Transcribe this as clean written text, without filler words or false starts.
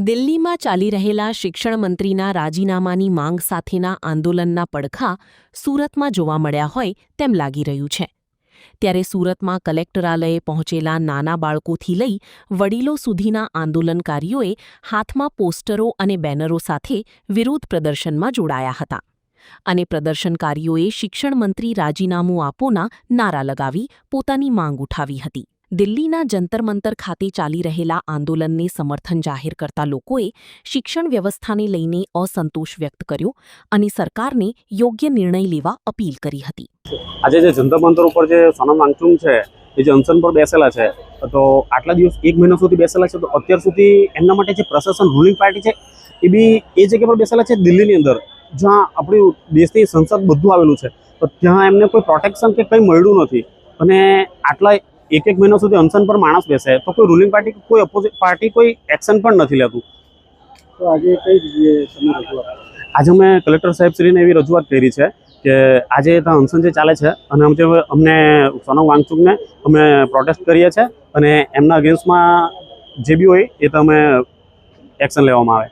દિલ્હીમાં ચાલી રહેલા શિક્ષણ મંત્રીના રાજીનામાની માંગ સાથેના આંદોલનના પડખા સુરતમાં જોવા મળ્યા હોય તેમ લાગી રહ્યું છે. ત્યારે સુરતમાં કલેક્ટરાલયે પહોંચેલા નાના બાળકોથી લઈ વડીલો સુધીના આંદોલનકારીઓએ હાથમાં પોસ્ટરો અને બેનરો સાથે વિરોધ પ્રદર્શનમાં જોડાયા હતા. અને પ્રદર્શનકારીઓએ શિક્ષણ મંત્રી રાજીનામું આપોના નારા લગાવી પોતાની માંગ ઉઠાવી હતી. દિલ્હીના જંતર મંતર ખાતે ચાલી રહેલા આંદોલનને સમર્થન જાહેર કરતા લોકોએ શિક્ષણ વ્યવસ્થાને લઈને અસંતોષ વ્યક્ત કર્યો અને સરકારને યોગ્ય નિર્ણય લેવા અપીલ કરી હતી. આજે જે જંતર મંતર ઉપર જે સોનમ વાંગચુક છે એ જે અનશન પર બેસેલા છે, તો આટલા દિવસ 1 મહિના સુધી બેસેલા છે, તો અત્યાર સુધી એમના માટે જે પ્રશાસન રૂલિંગ પાર્ટી છે એ બી એ જગ્યા પર બેસેલા છે દિલ્હીની અંદર, જ્યાં આપણી દેશની સંસદ બધું આવેલું છે, તો ત્યાં એમને કોઈ પ્રોટેક્શન કે કંઈ મળ્યું નથી. અને આટલા 1 મહિના સુધી અનશન પર માણસ બેસે તો કોઈ રૂલિંગ પાર્ટી કોઈ ઓપોઝિટ પાર્ટી કોઈ એક્શન પણ નથી લેતું. તો આજે કઈ રીતે રજૂઆત? આજે અમે કલેક્ટર સાહેબશ્રીને એવી રજૂઆત કરી છે કે આજે ત્યાં અનશન જે ચાલે છે અને અમને સોનમ વાંગચુકને અમે પ્રોટેસ્ટ કરીએ છીએ અને એમના અગેન્સ્ટમાં જે બી હોય એ તો અમે એક્શન લેવામાં આવે.